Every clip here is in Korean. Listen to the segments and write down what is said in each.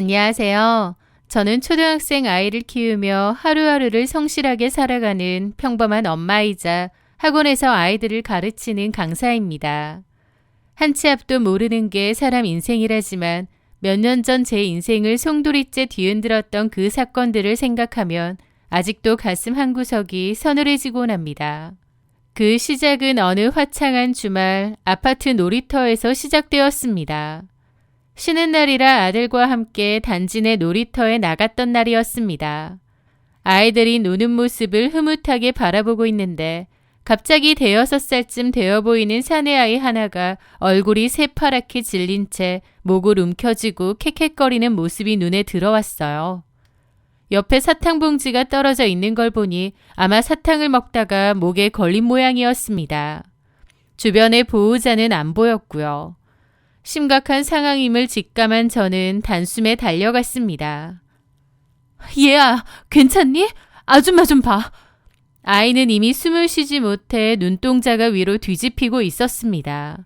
안녕하세요. 저는 초등학생 아이를 키우며 하루하루를 성실하게 살아가는 평범한 엄마이자 학원에서 아이들을 가르치는 강사입니다. 한 치 앞도 모르는 게 사람 인생이라지만 몇 년 전 제 인생을 송두리째 뒤흔들었던 그 사건들을 생각하면 아직도 가슴 한구석이 서늘해지곤 합니다. 그 시작은 어느 화창한 주말 아파트 놀이터에서 시작되었습니다. 쉬는 날이라 아들과 함께 단지 내 놀이터에 나갔던 날이었습니다. 아이들이 노는 모습을 흐뭇하게 바라보고 있는데 갑자기 5살쯤 되어 보이는 사내아이 하나가 얼굴이 새파랗게 질린 채 목을 움켜쥐고 캑캑거리는 모습이 눈에 들어왔어요. 옆에 사탕 봉지가 떨어져 있는 걸 보니 아마 사탕을 먹다가 목에 걸린 모양이었습니다. 주변에 보호자는 안 보였고요. 심각한 상황임을 직감한 저는 단숨에 달려갔습니다. 얘야, 괜찮니? 아줌마 좀 봐. 아이는 이미 숨을 쉬지 못해 눈동자가 위로 뒤집히고 있었습니다.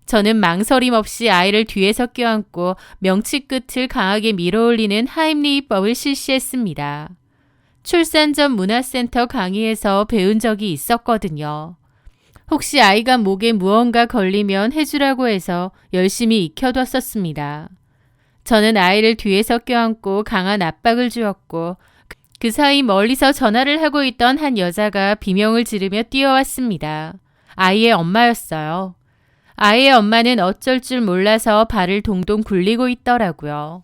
저는 망설임 없이 아이를 뒤에서 껴안고 명치 끝을 강하게 밀어올리는 하임리히법을 실시했습니다. 출산 전 문화센터 강의에서 배운 적이 있었거든요. 혹시 아이가 목에 무언가 걸리면 해주라고 해서 열심히 익혀뒀었습니다. 저는 아이를 뒤에서 껴안고 강한 압박을 주었고 그 사이 멀리서 전화를 하고 있던 한 여자가 비명을 지르며 뛰어왔습니다. 아이의 엄마였어요. 아이의 엄마는 어쩔 줄 몰라서 발을 동동 굴리고 있더라고요.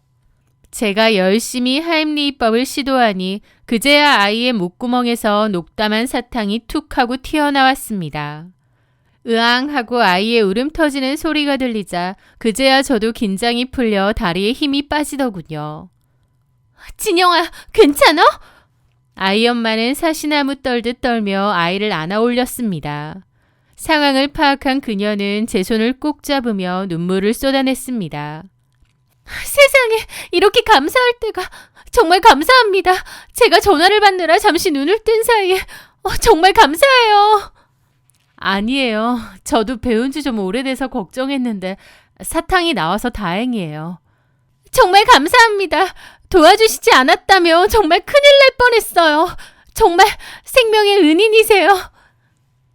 제가 열심히 하임리히법을 시도하니 그제야 아이의 목구멍에서 녹담한 사탕이 툭 하고 튀어나왔습니다. 으앙 하고 아이의 울음 터지는 소리가 들리자 그제야 저도 긴장이 풀려 다리에 힘이 빠지더군요. 진영아, 괜찮아? 아이 엄마는 사시나무 떨듯 떨며 아이를 안아 올렸습니다. 상황을 파악한 그녀는 제 손을 꼭 잡으며 눈물을 쏟아냈습니다. 세상에, 이렇게 감사할 때가 정말 감사합니다. 제가 전화를 받느라 잠시 눈을 뜬 사이에 정말 감사해요. 아니에요. 저도 배운 지 좀 오래돼서 걱정했는데 사탕이 나와서 다행이에요. 정말 감사합니다. 도와주시지 않았다면 정말 큰일 날 뻔했어요. 정말 생명의 은인이세요.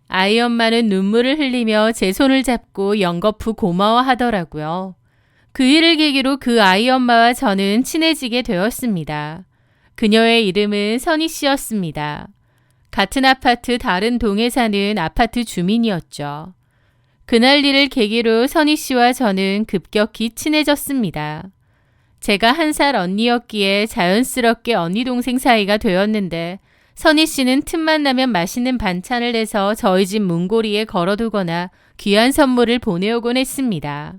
아이 엄마는 눈물을 흘리며 제 손을 잡고 연거푸 고마워하더라고요. 그 일을 계기로 그 아이 엄마와 저는 친해지게 되었습니다. 그녀의 이름은 선희 씨였습니다. 같은 아파트 다른 동에 사는 아파트 주민이었죠. 그날 일을 계기로 선희 씨와 저는 급격히 친해졌습니다. 제가 1살 언니였기에 자연스럽게 언니 동생 사이가 되었는데 선희 씨는 틈만 나면 맛있는 반찬을 내서 저희 집 문고리에 걸어두거나 귀한 선물을 보내오곤 했습니다.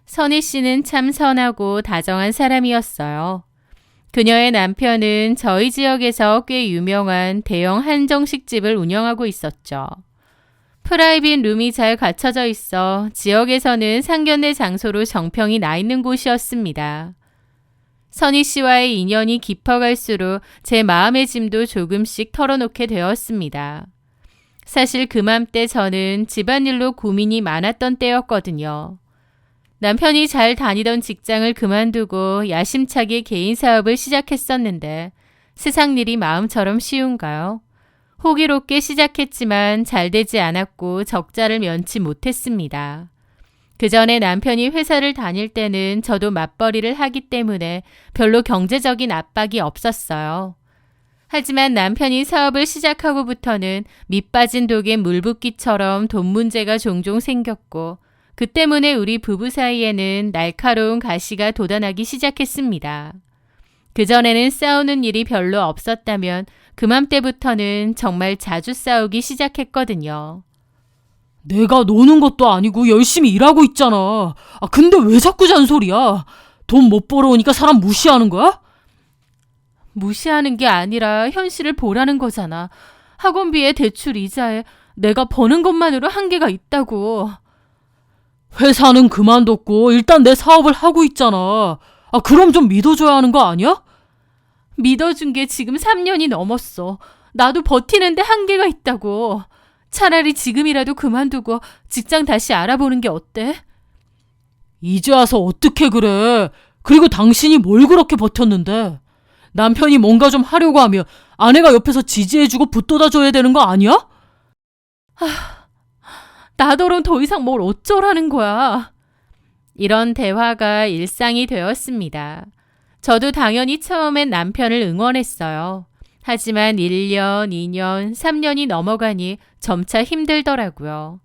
선희 씨는 참 선하고 다정한 사람이었어요. 그녀의 남편은 저희 지역에서 꽤 유명한 대형 한정식집을 운영하고 있었죠. 프라이빗 룸이 잘 갖춰져 있어 지역에서는 상견례 장소로 정평이 나 있는 곳이었습니다. 선희 씨와의 인연이 깊어갈수록 제 마음의 짐도 조금씩 털어놓게 되었습니다. 사실 그맘때 저는 집안일로 고민이 많았던 때였거든요. 남편이 잘 다니던 직장을 그만두고 야심차게 개인 사업을 시작했었는데 세상 일이 마음처럼 쉬운가요? 호기롭게 시작했지만 잘 되지 않았고 적자를 면치 못했습니다. 그 전에 남편이 회사를 다닐 때는 저도 맞벌이를 하기 때문에 별로 경제적인 압박이 없었어요. 하지만 남편이 사업을 시작하고부터는 밑 빠진 독에 물 붓기처럼 돈 문제가 종종 생겼고 그 때문에 우리 부부 사이에는 날카로운 가시가 돋아나기 시작했습니다. 그전에는 싸우는 일이 별로 없었다면 그맘때부터는 정말 자주 싸우기 시작했거든요. 내가 노는 것도 아니고 열심히 일하고 있잖아. 근데 왜 자꾸 잔소리야? 돈 못 벌어오니까 사람 무시하는 거야? 무시하는 게 아니라 현실을 보라는 거잖아. 학원비에 대출 이자에 내가 버는 것만으로 한계가 있다고. 회사는 그만뒀고 일단 내 사업을 하고 있잖아. 그럼 좀 믿어줘야 하는 거 아니야? 믿어준 게 지금 3년이 넘었어. 나도 버티는데 한계가 있다고. 차라리 지금이라도 그만두고 직장 다시 알아보는 게 어때? 이제 와서 어떻게 그래? 그리고 당신이 뭘 그렇게 버텼는데? 남편이 뭔가 좀 하려고 하면 아내가 옆에서 지지해주고 붙돋아줘야 되는 거 아니야? 나더러 더 이상 뭘 어쩌라는 거야. 이런 대화가 일상이 되었습니다. 저도 당연히 처음엔 남편을 응원했어요. 하지만 1년, 2년, 3년이 넘어가니 점차 힘들더라고요.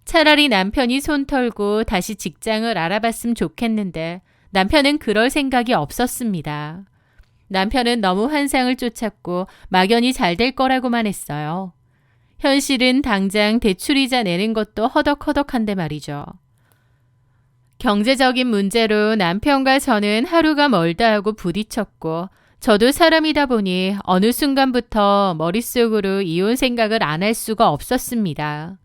차라리 남편이 손 털고 다시 직장을 알아봤으면 좋겠는데 남편은 그럴 생각이 없었습니다. 남편은 너무 환상을 쫓았고 막연히 잘 될 거라고만 했어요. 현실은 당장 대출이자 내는 것도 허덕허덕한데 말이죠. 경제적인 문제로 남편과 저는 하루가 멀다 하고 부딪혔고 저도 사람이다 보니 어느 순간부터 머릿속으로 이혼 생각을 안 할 수가 없었습니다.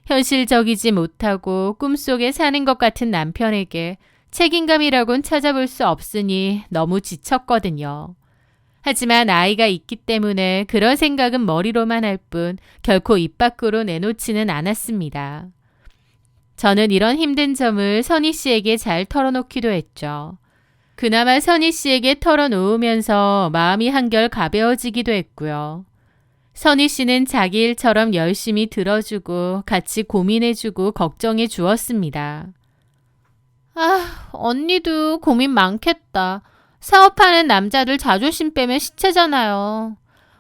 현실적이지 못하고 꿈속에 사는 것 같은 남편에게 책임감이라곤 찾아볼 수 없으니 너무 지쳤거든요. 하지만 아이가 있기 때문에 그런 생각은 머리로만 할 뿐 결코 입 밖으로 내놓지는 않았습니다. 저는 이런 힘든 점을 선희 씨에게 잘 털어놓기도 했죠. 그나마 선희 씨에게 털어놓으면서 마음이 한결 가벼워지기도 했고요. 선희 씨는 자기 일처럼 열심히 들어주고 같이 고민해주고 걱정해 주었습니다. 언니도 고민 많겠다. 사업하는 남자들 자존심 빼면 시체잖아요.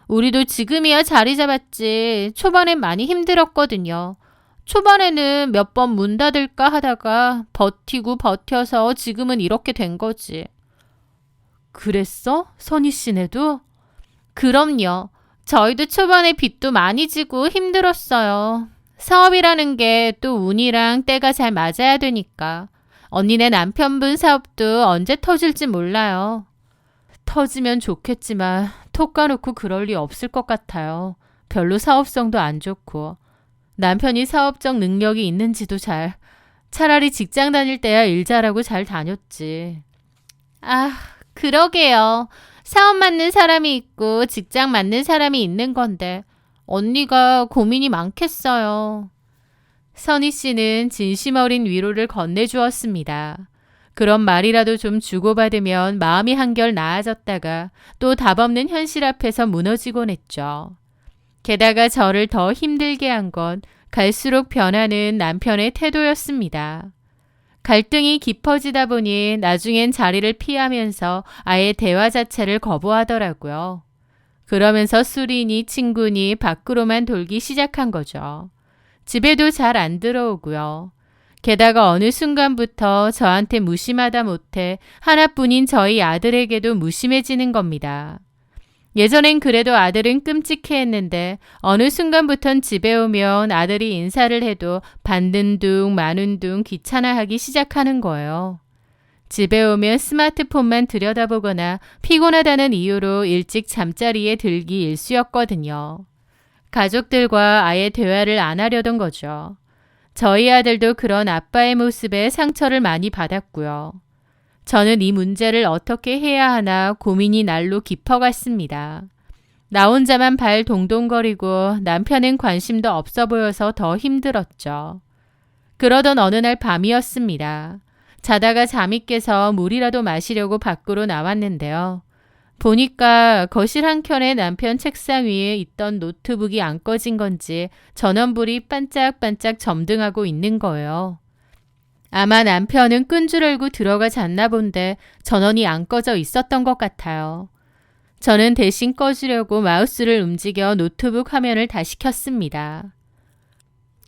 우리도 지금이야 자리 잡았지 초반엔 많이 힘들었거든요. 초반에는 몇 번 문 닫을까 하다가 버티고 버텨서 지금은 이렇게 된 거지. 그랬어? 선희 씨네도? 그럼요. 저희도 초반에 빚도 많이 지고 힘들었어요. 사업이라는 게 또 운이랑 때가 잘 맞아야 되니까. 언니네 남편분 사업도 언제 터질지 몰라요. 터지면 좋겠지만 톡 까놓고 그럴 리 없을 것 같아요. 별로 사업성도 안 좋고. 남편이 사업적 능력이 있는지도 차라리 직장 다닐 때야 일 잘하고 잘 다녔지. 그러게요. 사업 맞는 사람이 있고 직장 맞는 사람이 있는 건데 언니가 고민이 많겠어요. 선희 씨는 진심 어린 위로를 건네주었습니다. 그런 말이라도 좀 주고받으면 마음이 한결 나아졌다가 또 답없는 현실 앞에서 무너지곤 했죠. 게다가 저를 더 힘들게 한 건 갈수록 변하는 남편의 태도였습니다. 갈등이 깊어지다 보니 나중엔 자리를 피하면서 아예 대화 자체를 거부하더라고요. 그러면서 술이니 친구니 밖으로만 돌기 시작한 거죠. 집에도 잘 안 들어오고요. 게다가 어느 순간부터 저한테 무심하다 못해 하나뿐인 저희 아들에게도 무심해지는 겁니다. 예전엔 그래도 아들은 끔찍해했는데 어느 순간부턴 집에 오면 아들이 인사를 해도 받는 둥 마는 둥 귀찮아하기 시작하는 거예요. 집에 오면 스마트폰만 들여다보거나 피곤하다는 이유로 일찍 잠자리에 들기 일쑤였거든요. 가족들과 아예 대화를 안 하려던 거죠. 저희 아들도 그런 아빠의 모습에 상처를 많이 받았고요. 저는 이 문제를 어떻게 해야 하나 고민이 날로 깊어갔습니다. 나 혼자만 발 동동거리고 남편은 관심도 없어 보여서 더 힘들었죠. 그러던 어느 날 밤이었습니다. 자다가 잠이 깨서 물이라도 마시려고 밖으로 나왔는데요. 보니까 거실 한켠에 남편 책상 위에 있던 노트북이 안 꺼진 건지 전원불이 반짝반짝 점등하고 있는 거예요. 아마 남편은 끈 줄 알고 들어가 잤나 본데 전원이 안 꺼져 있었던 것 같아요. 저는 대신 꺼주려고 마우스를 움직여 노트북 화면을 다시 켰습니다.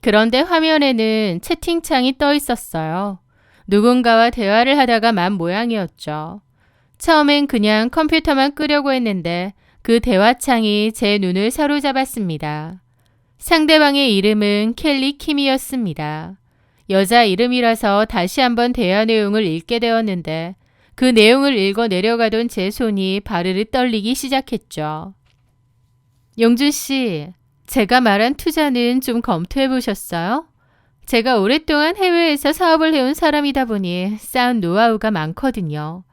그런데 화면에는 채팅창이 떠 있었어요. 누군가와 대화를 하다가 만 모양이었죠. 처음엔 그냥 컴퓨터만 끄려고 했는데 그 대화창이 제 눈을 사로잡았습니다. 상대방의 이름은 켈리 킴이었습니다. 여자 이름이라서 다시 한번 대화 내용을 읽게 되었는데 그 내용을 읽어 내려가던 제 손이 바르르 떨리기 시작했죠. 용준 씨, 제가 말한 투자는 좀 검토해 보셨어요? 제가 오랫동안 해외에서 사업을 해온 사람이다 보니 쌓은 노하우가 많거든요.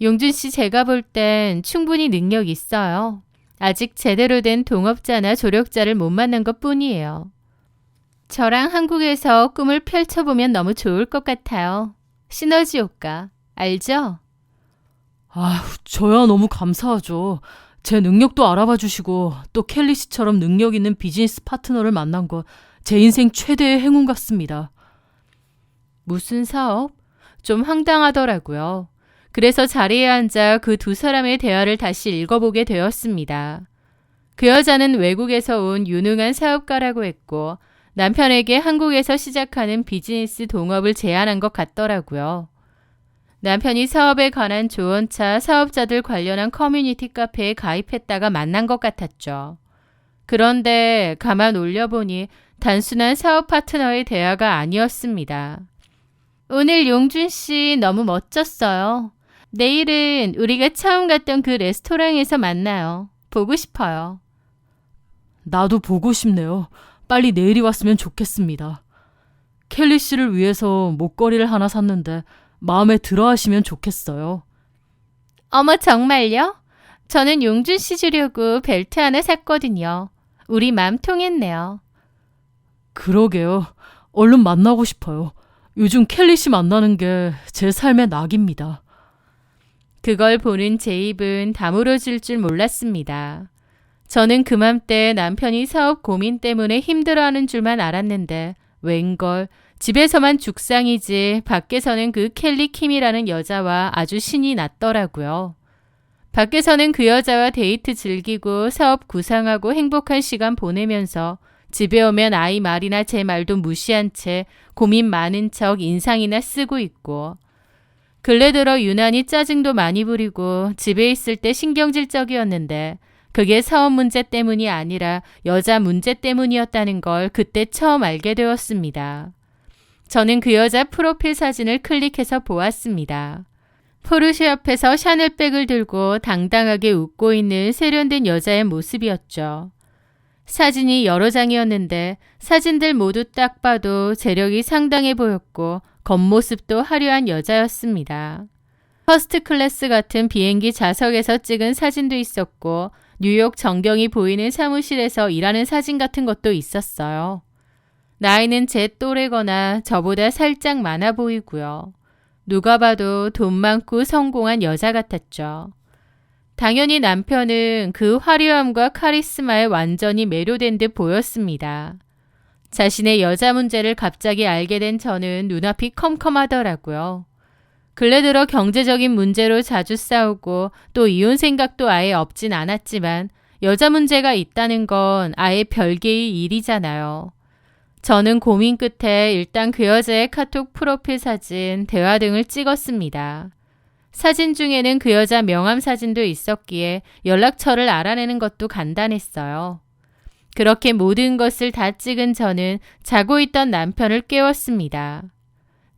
용준 씨 제가 볼 땐 충분히 능력 있어요. 아직 제대로 된 동업자나 조력자를 못 만난 것 뿐이에요. 저랑 한국에서 꿈을 펼쳐보면 너무 좋을 것 같아요. 시너지 효과, 알죠? 저야 너무 감사하죠. 제 능력도 알아봐 주시고 또 켈리 씨처럼 능력 있는 비즈니스 파트너를 만난 거 제 인생 최대의 행운 같습니다. 무슨 사업? 좀 황당하더라고요. 그래서 자리에 앉아 그 두 사람의 대화를 다시 읽어보게 되었습니다. 그 여자는 외국에서 온 유능한 사업가라고 했고 남편에게 한국에서 시작하는 비즈니스 동업을 제안한 것 같더라고요. 남편이 사업에 관한 조언차 사업자들 관련한 커뮤니티 카페에 가입했다가 만난 것 같았죠. 그런데 가만 올려보니 단순한 사업 파트너의 대화가 아니었습니다. 오늘 용준 씨 너무 멋졌어요. 내일은 우리가 처음 갔던 그 레스토랑에서 만나요. 보고 싶어요. 나도 보고 싶네요. 빨리 내일이 왔으면 좋겠습니다. 켈리 씨를 위해서 목걸이를 하나 샀는데 마음에 들어 하시면 좋겠어요. 어머, 정말요? 저는 용준 씨 주려고 벨트 하나 샀거든요. 우리 마음 통했네요. 그러게요. 얼른 만나고 싶어요. 요즘 켈리 씨 만나는 게 제 삶의 낙입니다. 그걸 보는 제 입은 다물어질 줄 몰랐습니다. 저는 그맘때 남편이 사업 고민 때문에 힘들어하는 줄만 알았는데 웬걸 집에서만 죽상이지 밖에서는 그 켈리 킴이라는 여자와 아주 신이 났더라고요. 밖에서는 그 여자와 데이트 즐기고 사업 구상하고 행복한 시간 보내면서 집에 오면 아이 말이나 제 말도 무시한 채 고민 많은 척 인상이나 쓰고 있고 근래 들어 유난히 짜증도 많이 부리고 집에 있을 때 신경질적이었는데 그게 사업 문제 때문이 아니라 여자 문제 때문이었다는 걸 그때 처음 알게 되었습니다. 저는 그 여자 프로필 사진을 클릭해서 보았습니다. 포르쉐 옆에서 샤넬백을 들고 당당하게 웃고 있는 세련된 여자의 모습이었죠. 사진이 여러 장이었는데 사진들 모두 딱 봐도 재력이 상당해 보였고 겉모습도 화려한 여자였습니다. 퍼스트 클래스 같은 비행기 좌석에서 찍은 사진도 있었고 뉴욕 전경이 보이는 사무실에서 일하는 사진 같은 것도 있었어요. 나이는 제 또래거나 저보다 살짝 많아 보이고요. 누가 봐도 돈 많고 성공한 여자 같았죠. 당연히 남편은 그 화려함과 카리스마에 완전히 매료된 듯 보였습니다. 자신의 여자 문제를 갑자기 알게 된 저는 눈앞이 컴컴하더라고요. 근래 들어 경제적인 문제로 자주 싸우고 또 이혼 생각도 아예 없진 않았지만 여자 문제가 있다는 건 아예 별개의 일이잖아요. 저는 고민 끝에 일단 그 여자의 카톡 프로필 사진, 대화 등을 찍었습니다. 사진 중에는 그 여자 명함 사진도 있었기에 연락처를 알아내는 것도 간단했어요. 그렇게 모든 것을 다 찍은 저는 자고 있던 남편을 깨웠습니다.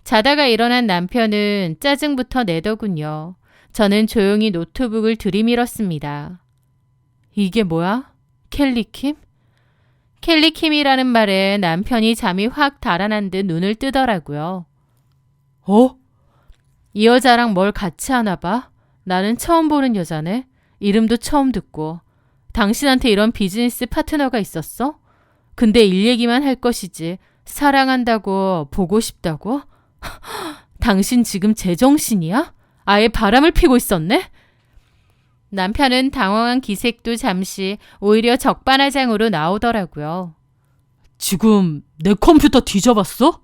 자다가 일어난 남편은 짜증부터 내더군요. 저는 조용히 노트북을 들이밀었습니다. 이게 뭐야? 켈리킴? 켈리킴이라는 말에 남편이 잠이 확 달아난 듯 눈을 뜨더라고요. 이 여자랑 뭘 같이 하나 봐? 나는 처음 보는 여자네. 이름도 처음 듣고. 당신한테 이런 비즈니스 파트너가 있었어? 근데 일 얘기만 할 것이지. 사랑한다고, 보고 싶다고? 당신 지금 제정신이야? 아예 바람을 피고 있었네? 남편은 당황한 기색도 잠시 오히려 적반하장으로 나오더라고요. 지금 내 컴퓨터 뒤져봤어?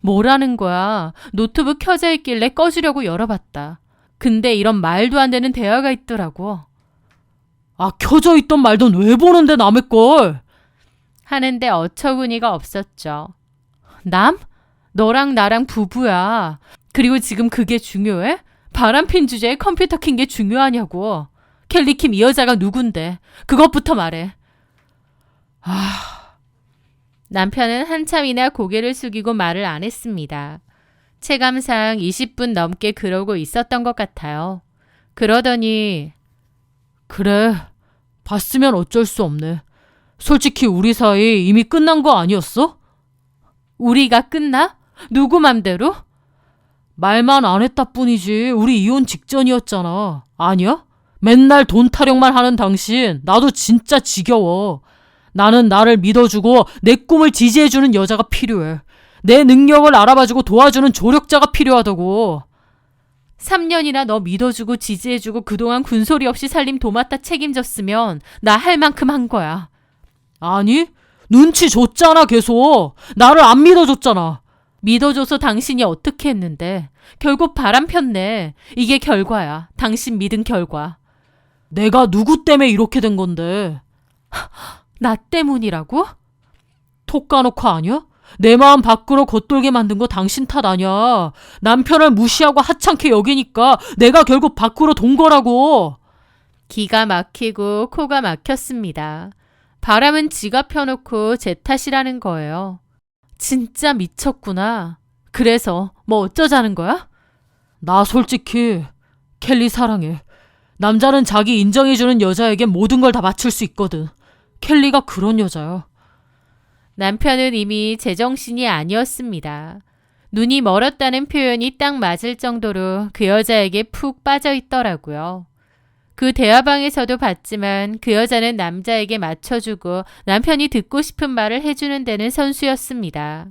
뭐라는 거야? 노트북 켜져 있길래 꺼주려고 열어봤다. 근데 이런 말도 안 되는 대화가 있더라고. 켜져 있던 말던 왜 보는데 남의 걸? 하는데 어처구니가 없었죠. 남? 너랑 나랑 부부야. 그리고 지금 그게 중요해? 바람핀 주제에 컴퓨터 킨 게 중요하냐고. 켈리킴 이 여자가 누군데? 그것부터 말해. 남편은 한참이나 고개를 숙이고 말을 안 했습니다. 체감상 20분 넘게 그러고 있었던 것 같아요. 그러더니 그래, 봤으면 어쩔 수 없네. 솔직히 우리 사이 이미 끝난 거 아니었어? 우리가 끝나? 누구 맘대로? 말만 안 했다 뿐이지 우리 이혼 직전이었잖아. 아니야? 맨날 돈 타령만 하는 당신 나도 진짜 지겨워. 나는 나를 믿어주고 내 꿈을 지지해주는 여자가 필요해. 내 능력을 알아봐주고 도와주는 조력자가 필요하다고. 3년이나 너 믿어주고 지지해주고 그동안 군소리 없이 살림 도맡아 책임졌으면 나 할 만큼 한 거야. 아니, 눈치 줬잖아, 계속. 나를 안 믿어줬잖아. 믿어줘서 당신이 어떻게 했는데 결국 바람 폈네. 이게 결과야. 당신 믿은 결과. 내가 누구 때문에 이렇게 된 건데. 나 때문이라고? 톡 까놓고 아니야? 내 마음 밖으로 겉돌게 만든 거 당신 탓 아니야. 남편을 무시하고 하찮게 여기니까 내가 결국 밖으로 돈 거라고. 기가 막히고 코가 막혔습니다. 바람은 지가 펴놓고 제 탓이라는 거예요. 진짜 미쳤구나. 그래서 뭐 어쩌자는 거야? 나 솔직히 켈리 사랑해. 남자는 자기 인정해주는 여자에게 모든 걸 다 바칠 수 있거든. 켈리가 그런 여자야. 남편은 이미 제정신이 아니었습니다. 눈이 멀었다는 표현이 딱 맞을 정도로 그 여자에게 푹 빠져 있더라고요. 그 대화방에서도 봤지만 그 여자는 남자에게 맞춰주고 남편이 듣고 싶은 말을 해주는 데는 선수였습니다.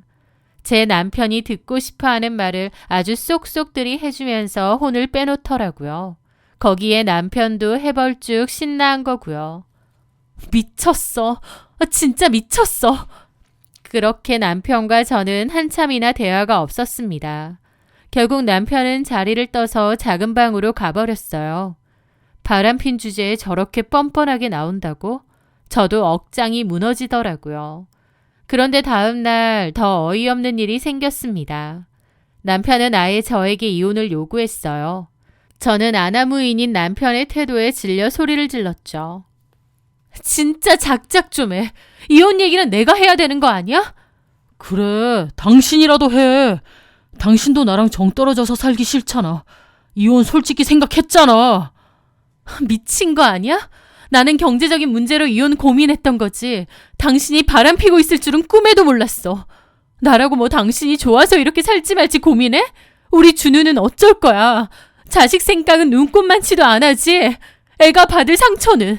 제 남편이 듣고 싶어하는 말을 아주 쏙쏙들이 해주면서 혼을 빼놓더라고요. 거기에 남편도 해벌쭉 신나한 거고요. 미쳤어. 진짜 미쳤어. 그렇게 남편과 저는 한참이나 대화가 없었습니다. 결국 남편은 자리를 떠서 작은 방으로 가버렸어요. 바람핀 주제에 저렇게 뻔뻔하게 나온다고? 저도 억장이 무너지더라고요. 그런데 다음 날 더 어이없는 일이 생겼습니다. 남편은 아예 저에게 이혼을 요구했어요. 저는 아나무인인 남편의 태도에 질려 소리를 질렀죠. 진짜 작작 좀 해. 이혼 얘기는 내가 해야 되는 거 아니야? 그래, 당신이라도 해. 당신도 나랑 정 떨어져서 살기 싫잖아. 이혼 솔직히 생각했잖아. 미친 거 아니야? 나는 경제적인 문제로 이혼 고민했던 거지. 당신이 바람피고 있을 줄은 꿈에도 몰랐어. 나라고 뭐 당신이 좋아서 이렇게 살지 말지 고민해? 우리 준우는 어쩔 거야? 자식 생각은 눈꼽만치도 안 하지. 애가 받을 상처는.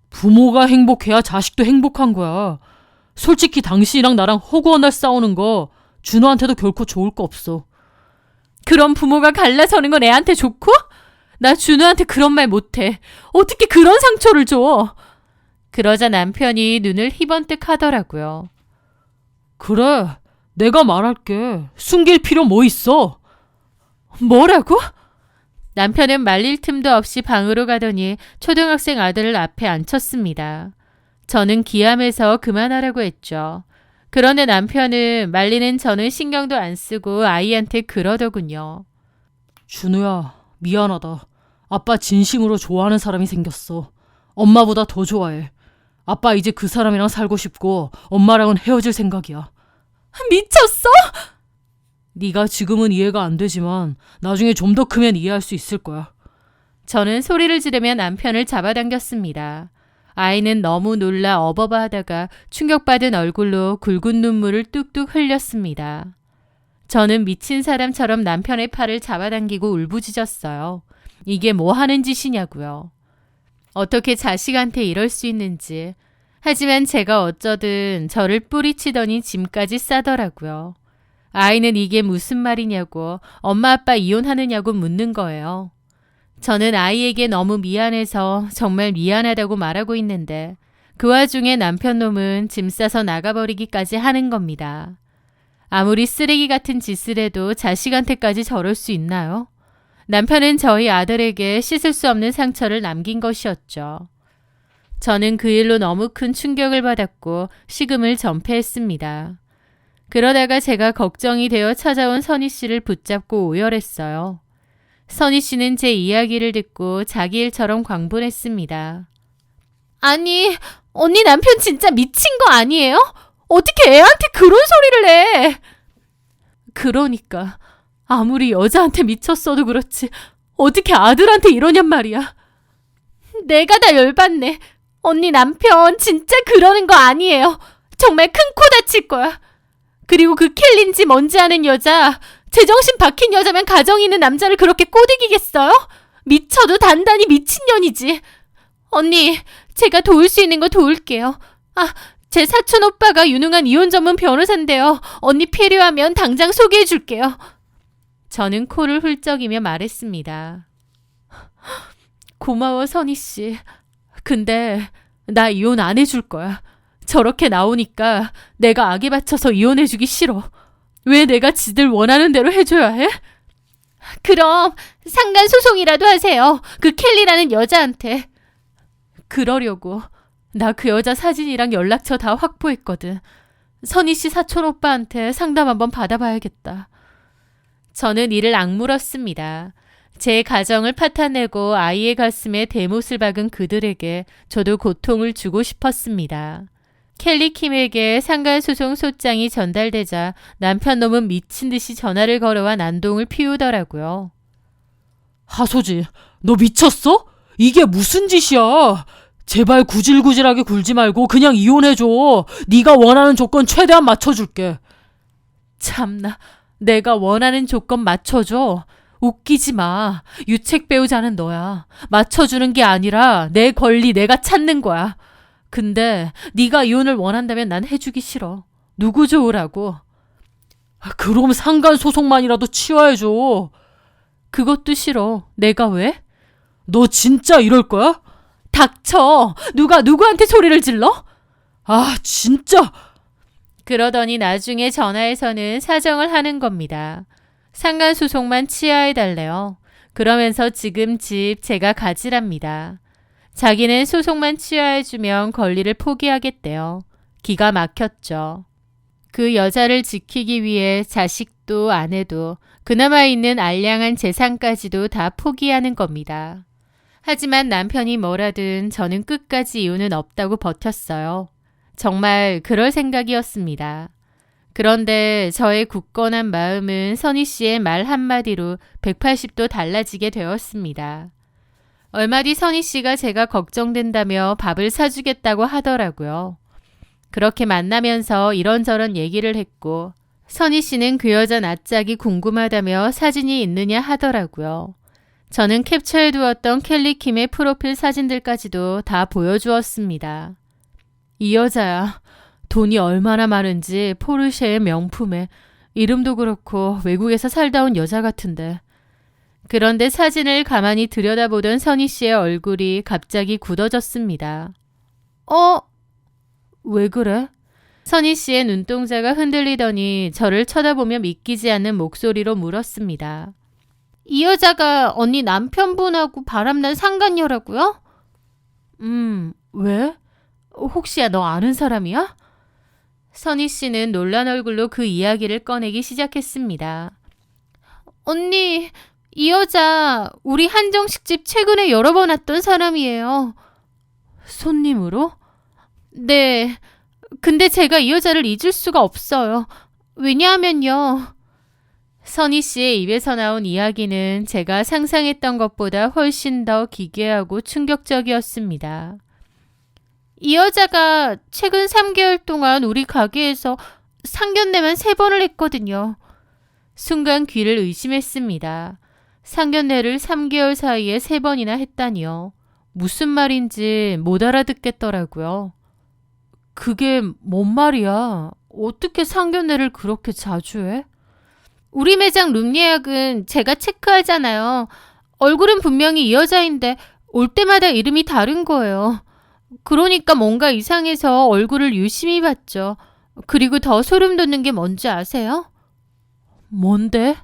부모가 행복해야 자식도 행복한 거야. 솔직히 당신이랑 나랑 허구한 날 싸우는 거 준호한테도 결코 좋을 거 없어. 그럼 부모가 갈라서는 건 애한테 좋고? 나 준우한테 그런 말 못해. 어떻게 그런 상처를 줘? 그러자 남편이 눈을 희번뜩 하더라고요. 그래, 내가 말할게. 숨길 필요 뭐 있어? 뭐라고? 남편은 말릴 틈도 없이 방으로 가더니 초등학생 아들을 앞에 앉혔습니다. 저는 기함해서 그만하라고 했죠. 그런데 남편은 말리는 저는 신경도 안 쓰고 아이한테 그러더군요. 준우야, 미안하다. 아빠 진심으로 좋아하는 사람이 생겼어. 엄마보다 더 좋아해. 아빠 이제 그 사람이랑 살고 싶고 엄마랑은 헤어질 생각이야. 미쳤어? 네가 지금은 이해가 안 되지만 나중에 좀 더 크면 이해할 수 있을 거야. 저는 소리를 지르며 남편을 잡아당겼습니다. 아이는 너무 놀라 어버버하다가 충격받은 얼굴로 굵은 눈물을 뚝뚝 흘렸습니다. 저는 미친 사람처럼 남편의 팔을 잡아당기고 울부짖었어요. 이게 뭐 하는 짓이냐고요. 어떻게 자식한테 이럴 수 있는지. 하지만 제가 어쩌든 저를 뿌리치더니 짐까지 싸더라고요. 아이는 이게 무슨 말이냐고 엄마 아빠 이혼하느냐고 묻는 거예요. 저는 아이에게 너무 미안해서 정말 미안하다고 말하고 있는데 그 와중에 남편 놈은 짐 싸서 나가버리기까지 하는 겁니다. 아무리 쓰레기 같은 짓을 해도 자식한테까지 저럴 수 있나요? 남편은 저희 아들에게 씻을 수 없는 상처를 남긴 것이었죠. 저는 그 일로 너무 큰 충격을 받았고 식음을 전폐했습니다. 그러다가 제가 걱정이 되어 찾아온 선희 씨를 붙잡고 오열했어요. 선희 씨는 제 이야기를 듣고 자기 일처럼 광분했습니다. 아니, 언니 남편 진짜 미친 거 아니에요? 어떻게 애한테 그런 소리를 해? 그러니까 아무리 여자한테 미쳤어도 그렇지 어떻게 아들한테 이러냔 말이야. 내가 다 열받네. 언니 남편 진짜 그러는 거 아니에요. 정말 큰 코 다칠 거야. 그리고 그 켈린지 뭔지 아는 여자, 제정신 박힌 여자면 가정 있는 남자를 그렇게 꼬드기겠어요? 미쳐도 단단히 미친년이지. 언니, 제가 도울 수 있는 거 도울게요. 제 사촌 오빠가 유능한 이혼 전문 변호사인데요. 언니 필요하면 당장 소개해 줄게요. 저는 코를 훌쩍이며 말했습니다. 고마워, 선희 씨. 근데 나 이혼 안 해줄 거야. 저렇게 나오니까 내가 악에 받쳐서 이혼해주기 싫어. 왜 내가 지들 원하는 대로 해줘야 해? 그럼 상간 소송이라도 하세요. 그 켈리라는 여자한테. 그러려고. 나 그 여자 사진이랑 연락처 다 확보했거든. 선희 씨 사촌 오빠한테 상담 한번 받아봐야겠다. 저는 이를 악물었습니다. 제 가정을 파탄내고 아이의 가슴에 대못을 박은 그들에게 저도 고통을 주고 싶었습니다. 켈리 킴에게 상간소송 소장이 전달되자 남편 놈은 미친 듯이 전화를 걸어와 난동을 피우더라고요. 하소지, 너 미쳤어? 이게 무슨 짓이야? 제발 구질구질하게 굴지 말고 그냥 이혼해줘. 네가 원하는 조건 최대한 맞춰줄게. 참나, 내가 원하는 조건 맞춰줘. 웃기지 마. 유책 배우자는 너야. 맞춰주는 게 아니라 내 권리 내가 찾는 거야. 근데 네가 이혼을 원한다면 난 해주기 싫어. 누구 좋으라고. 그럼 상간 소송만이라도 치워해줘. 그것도 싫어. 내가 왜? 너 진짜 이럴 거야? 닥쳐. 누가 누구한테 소리를 질러? 아, 진짜. 그러더니 나중에 전화해서는 사정을 하는 겁니다. 상간소송만 치하해달래요. 그러면서 지금 집 제가 가지랍니다. 자기는 소송만 치하해주면 권리를 포기하겠대요. 기가 막혔죠. 그 여자를 지키기 위해 자식도 아내도 그나마 있는 알량한 재산까지도 다 포기하는 겁니다. 하지만 남편이 뭐라든 저는 끝까지 이유는 없다고 버텼어요. 정말 그럴 생각이었습니다. 그런데 저의 굳건한 마음은 선희 씨의 말 한마디로 180도 달라지게 되었습니다. 얼마 뒤 선희 씨가 제가 걱정된다며 밥을 사주겠다고 하더라고요. 그렇게 만나면서 이런저런 얘기를 했고 선희 씨는 그 여자 낯짝이 궁금하다며 사진이 있느냐 하더라고요. 저는 캡처해두었던 켈리 킴의 프로필 사진들까지도 다 보여주었습니다. 이 여자야. 돈이 얼마나 많은지 포르쉐의 명품에 이름도 그렇고 외국에서 살다 온 여자 같은데. 그런데 사진을 가만히 들여다보던 선희 씨의 얼굴이 갑자기 굳어졌습니다. 왜 그래? 선희 씨의 눈동자가 흔들리더니 저를 쳐다보며 믿기지 않는 목소리로 물었습니다. 이 여자가 언니 남편분하고 바람난 상간녀라고요? 왜? 혹시야 너 아는 사람이야? 선희 씨는 놀란 얼굴로 그 이야기를 꺼내기 시작했습니다. 언니, 이 여자 우리 한정식집 최근에 여러 번 왔던 사람이에요. 손님으로? 네. 근데 제가 이 여자를 잊을 수가 없어요. 왜냐하면요. 선희 씨의 입에서 나온 이야기는 제가 상상했던 것보다 훨씬 더 기괴하고 충격적이었습니다. 이 여자가 최근 3개월 동안 우리 가게에서 상견례만 3번을 했거든요. 순간 귀를 의심했습니다. 상견례를 3개월 사이에 3번이나 했다니요. 무슨 말인지 못 알아듣겠더라고요. 그게 뭔 말이야? 어떻게 상견례를 그렇게 자주 해? 우리 매장 룸 예약은 제가 체크하잖아요. 얼굴은 분명히 이 여자인데 올 때마다 이름이 다른 거예요. 그러니까 뭔가 이상해서 얼굴을 유심히 봤죠. 그리고 더 소름 돋는 게 뭔지 아세요? 뭔데?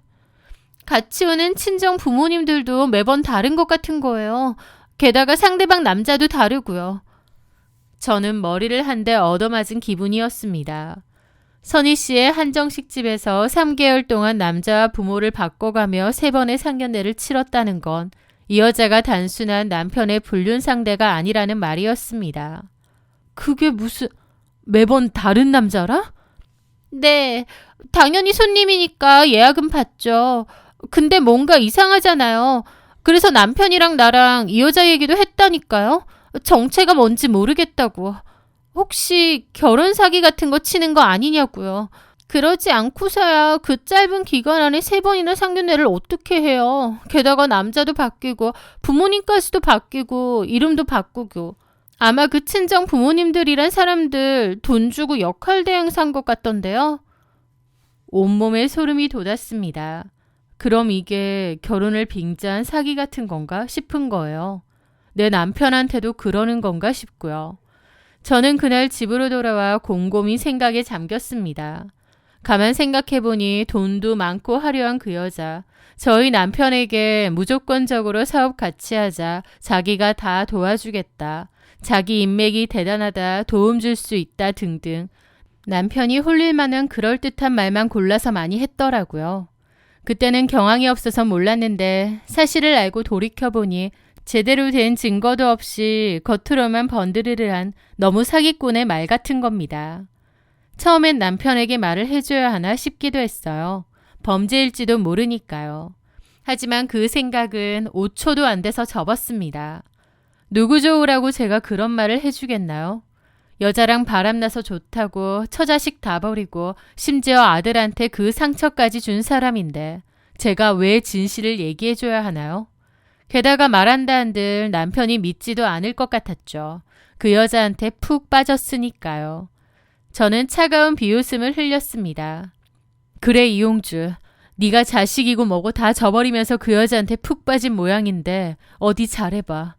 같이 오는 친정 부모님들도 매번 다른 것 같은 거예요. 게다가 상대방 남자도 다르고요. 저는 머리를 한 대 얻어맞은 기분이었습니다. 선희 씨의 한정식 집에서 3개월 동안 남자와 부모를 바꿔가며 3번의 상견례를 치렀다는 건 이 여자가 단순한 남편의 불륜 상대가 아니라는 말이었습니다. 그게 무슨 매번 다른 남자라? 네, 당연히 손님이니까 예약은 받죠. 근데 뭔가 이상하잖아요. 그래서 남편이랑 나랑 이 여자 얘기도 했다니까요. 정체가 뭔지 모르겠다고. 혹시 결혼 사기 같은 거 치는 거 아니냐고요. 그러지 않고서야 그 짧은 기간 안에 3번이나 상견례를 어떻게 해요. 게다가 남자도 바뀌고 부모님까지도 바뀌고 이름도 바꾸고. 아마 그 친정 부모님들이란 사람들 돈 주고 역할 대행 산 것 같던데요. 온몸에 소름이 돋았습니다. 그럼 이게 결혼을 빙자한 사기 같은 건가 싶은 거예요. 내 남편한테도 그러는 건가 싶고요. 저는 그날 집으로 돌아와 곰곰이 생각에 잠겼습니다. 가만 생각해보니 돈도 많고 화려한 그 여자, 저희 남편에게 무조건적으로 사업 같이 하자, 자기가 다 도와주겠다, 자기 인맥이 대단하다, 도움 줄 수 있다 등등 남편이 홀릴 만한 그럴듯한 말만 골라서 많이 했더라고요. 그때는 경황이 없어서 몰랐는데 사실을 알고 돌이켜보니 제대로 된 증거도 없이 겉으로만 번드르르한 너무 사기꾼의 말 같은 겁니다. 처음엔 남편에게 말을 해줘야 하나 싶기도 했어요. 범죄일지도 모르니까요. 하지만 그 생각은 5초도 안 돼서 접었습니다. 누구 좋으라고 제가 그런 말을 해주겠나요? 여자랑 바람나서 좋다고 처자식 다 버리고 심지어 아들한테 그 상처까지 준 사람인데 제가 왜 진실을 얘기해줘야 하나요? 게다가 말한다 한들 남편이 믿지도 않을 것 같았죠. 그 여자한테 푹 빠졌으니까요. 저는 차가운 비웃음을 흘렸습니다. 그래 이용주, 네가 자식이고 뭐고 다 저버리면서 그 여자한테 푹 빠진 모양인데 어디 잘해봐.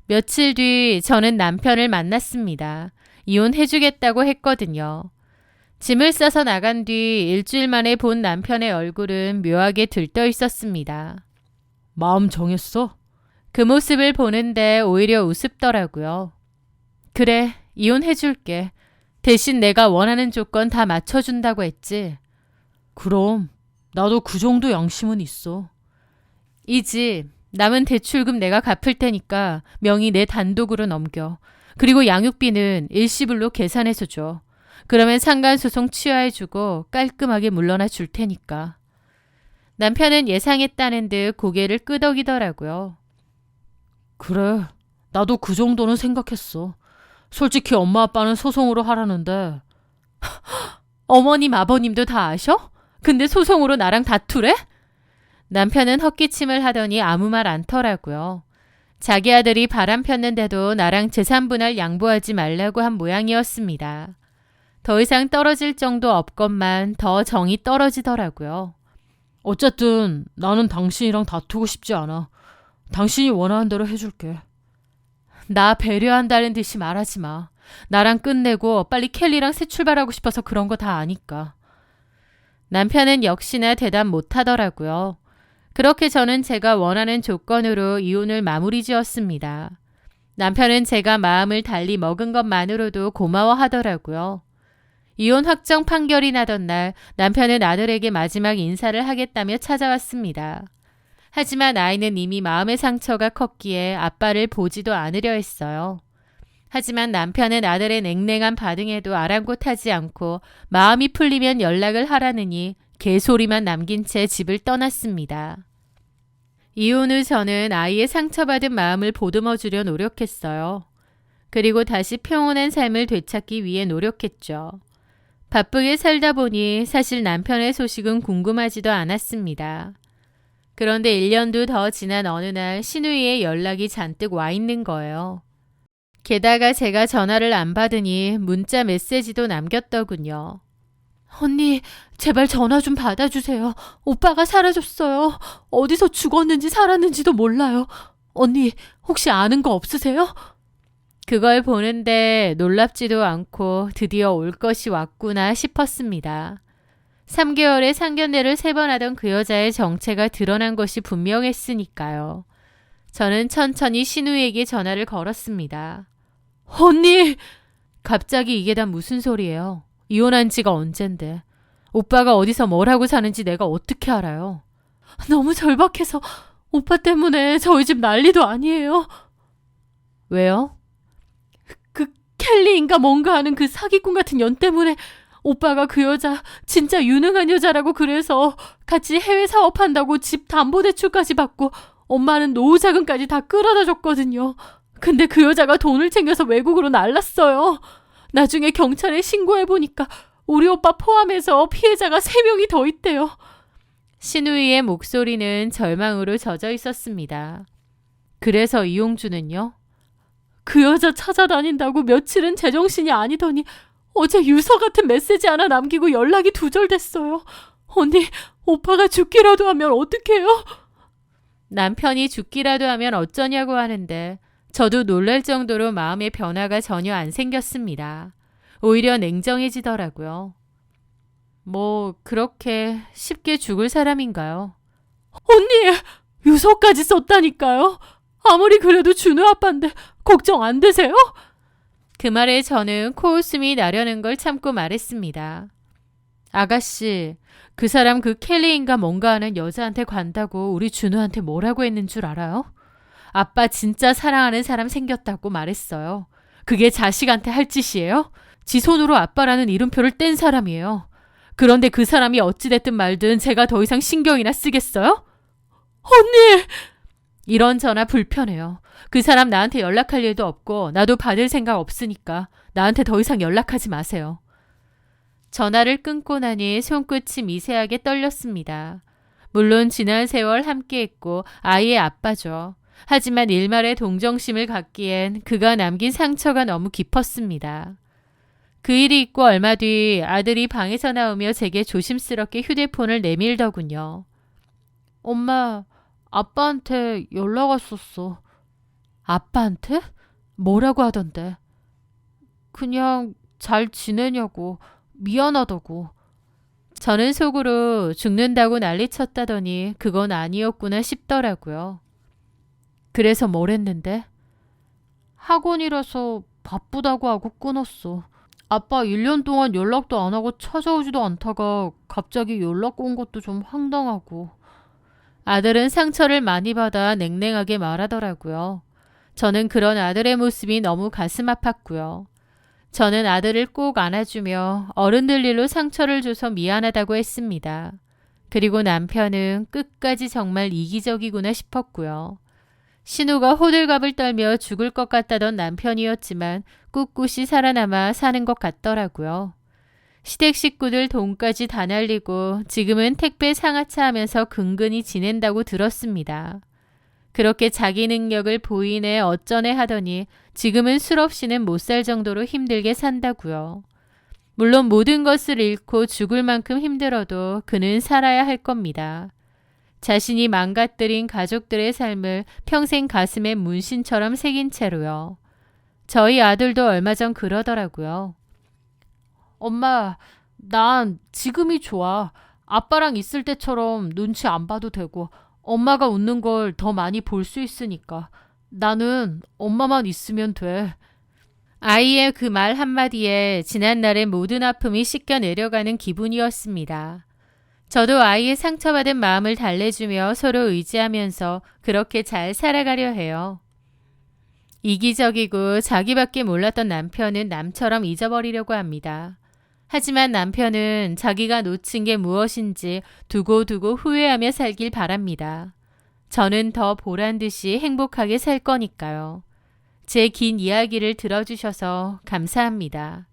며칠 뒤 저는 남편을 만났습니다. 이혼해주겠다고 했거든요. 짐을 싸서 나간 뒤 일주일 만에 본 남편의 얼굴은 묘하게 들떠 있었습니다. 마음 정했어? 그 모습을 보는데 오히려 우습더라고요. 그래, 이혼해줄게. 대신 내가 원하는 조건 다 맞춰준다고 했지. 그럼 나도 그 정도 양심은 있어. 이 집 남은 대출금 내가 갚을 테니까 명의 내 단독으로 넘겨. 그리고 양육비는 일시불로 계산해서 줘. 그러면 상간소송 취하해주고 깔끔하게 물러나 줄 테니까. 남편은 예상했다는 듯 고개를 끄덕이더라고요. 그래, 나도 그 정도는 생각했어. 솔직히 엄마 아빠는 소송으로 하라는데. 어머님 아버님도 다 아셔? 근데 소송으로 나랑 다투래? 남편은 헛기침을 하더니 아무 말 않더라고요. 자기 아들이 바람 폈는데도 나랑 재산 분할 양보하지 말라고 한 모양이었습니다. 더 이상 떨어질 정도 없건만 더 정이 떨어지더라고요. 어쨌든 나는 당신이랑 다투고 싶지 않아. 당신이 원하는 대로 해줄게. 나 배려한다는 듯이 말하지 마. 나랑 끝내고 빨리 켈리랑 새 출발하고 싶어서 그런 거 다 아니까. 남편은 역시나 대답 못하더라고요. 그렇게 저는 제가 원하는 조건으로 이혼을 마무리 지었습니다. 남편은 제가 마음을 달리 먹은 것만으로도 고마워하더라고요. 이혼 확정 판결이 나던 날 남편은 아들에게 마지막 인사를 하겠다며 찾아왔습니다. 하지만 아이는 이미 마음의 상처가 컸기에 아빠를 보지도 않으려 했어요. 하지만 남편은 아들의 냉랭한 반응에도 아랑곳하지 않고 마음이 풀리면 연락을 하라느니 개소리만 남긴 채 집을 떠났습니다. 이혼 후 저는 아이의 상처받은 마음을 보듬어주려 노력했어요. 그리고 다시 평온한 삶을 되찾기 위해 노력했죠. 바쁘게 살다 보니 사실 남편의 소식은 궁금하지도 않았습니다. 그런데 1년도 더 지난 어느 날 신우이의 연락이 잔뜩 와 있는 거예요. 게다가 제가 전화를 안 받으니 문자 메시지도 남겼더군요. 언니, 제발 전화 좀 받아주세요. 오빠가 사라졌어요. 어디서 죽었는지 살았는지도 몰라요. 언니, 혹시 아는 거 없으세요? 그걸 보는데 놀랍지도 않고 드디어 올 것이 왔구나 싶었습니다. 3개월의 상견례를 3번 하던 그 여자의 정체가 드러난 것이 분명했으니까요. 저는 천천히 신우에게 전화를 걸었습니다. 언니! 갑자기 이게 다 무슨 소리예요? 이혼한 지가 언젠데. 오빠가 어디서 뭘 하고 사는지 내가 어떻게 알아요? 너무 절박해서 오빠 때문에 저희 집 난리도 아니에요. 왜요? 그 켈리인가 뭔가 하는 그 사기꾼 같은 년 때문에 오빠가 그 여자 진짜 유능한 여자라고 그래서 같이 해외 사업한다고 집 담보대출까지 받고 엄마는 노후 자금까지 다 끌어다 줬거든요. 근데 그 여자가 돈을 챙겨서 외국으로 날랐어요. 나중에 경찰에 신고해보니까 우리 오빠 포함해서 피해자가 3명이 더 있대요. 신우이의 목소리는 절망으로 젖어 있었습니다. 그래서 이용주는요? 그 여자 찾아다닌다고 며칠은 제정신이 아니더니 어제 유서 같은 메시지 하나 남기고 연락이 두절됐어요. 언니, 오빠가 죽기라도 하면 어떡해요? 남편이 죽기라도 하면 어쩌냐고 하는데 저도 놀랄 정도로 마음의 변화가 전혀 안 생겼습니다. 오히려 냉정해지더라고요. 뭐 그렇게 쉽게 죽을 사람인가요? 언니, 유서까지 썼다니까요. 아무리 그래도 준우 아빠인데 걱정 안 되세요? 그 말에 저는 코웃음이 나려는 걸 참고 말했습니다. 아가씨, 그 사람 그 켈리인가 뭔가 하는 여자한테 간다고 우리 준우한테 뭐라고 했는 줄 알아요? 아빠 진짜 사랑하는 사람 생겼다고 말했어요. 그게 자식한테 할 짓이에요? 지 손으로 아빠라는 이름표를 뗀 사람이에요. 그런데 그 사람이 어찌됐든 말든 제가 더 이상 신경이나 쓰겠어요? 언니! 이런 전화 불편해요. 그 사람 나한테 연락할 일도 없고 나도 받을 생각 없으니까 나한테 더 이상 연락하지 마세요. 전화를 끊고 나니 손끝이 미세하게 떨렸습니다. 물론 지난 세월 함께했고 아이의 아빠죠. 하지만 일말의 동정심을 갖기엔 그가 남긴 상처가 너무 깊었습니다. 그 일이 있고 얼마 뒤 아들이 방에서 나오며 제게 조심스럽게 휴대폰을 내밀더군요. 엄마, 아빠한테 연락 왔었어. 아빠한테? 뭐라고 하던데? 그냥 잘 지내냐고, 미안하다고. 저는 속으로 죽는다고 난리쳤다더니 그건 아니었구나 싶더라고요. 그래서 뭘 했는데? 학원이라서 바쁘다고 하고 끊었어. 아빠 1년 동안 연락도 안 하고 찾아오지도 않다가 갑자기 연락 온 것도 좀 황당하고. 아들은 상처를 많이 받아 냉랭하게 말하더라고요. 저는 그런 아들의 모습이 너무 가슴 아팠고요. 저는 아들을 꼭 안아주며 어른들 일로 상처를 줘서 미안하다고 했습니다. 그리고 남편은 끝까지 정말 이기적이구나 싶었고요. 신우가 호들갑을 떨며 죽을 것 같다던 남편이었지만 꿋꿋이 살아남아 사는 것 같더라고요. 시댁 식구들 돈까지 다 날리고 지금은 택배 상하차 하면서 근근히 지낸다고 들었습니다. 그렇게 자기 능력을 보이네 어쩌네 하더니 지금은 술 없이는 못 살 정도로 힘들게 산다고요. 물론 모든 것을 잃고 죽을 만큼 힘들어도 그는 살아야 할 겁니다. 자신이 망가뜨린 가족들의 삶을 평생 가슴에 문신처럼 새긴 채로요. 저희 아들도 얼마 전 그러더라고요. 엄마, 난 지금이 좋아. 아빠랑 있을 때처럼 눈치 안 봐도 되고 엄마가 웃는 걸 더 많이 볼 수 있으니까. 나는 엄마만 있으면 돼. 아이의 그 말 한마디에 지난날의 모든 아픔이 씻겨 내려가는 기분이었습니다. 저도 아이의 상처받은 마음을 달래주며 서로 의지하면서 그렇게 잘 살아가려 해요. 이기적이고 자기밖에 몰랐던 남편은 남처럼 잊어버리려고 합니다. 하지만 남편은 자기가 놓친 게 무엇인지 두고두고 후회하며 살길 바랍니다. 저는 더 보란 듯이 행복하게 살 거니까요. 제 긴 이야기를 들어주셔서 감사합니다.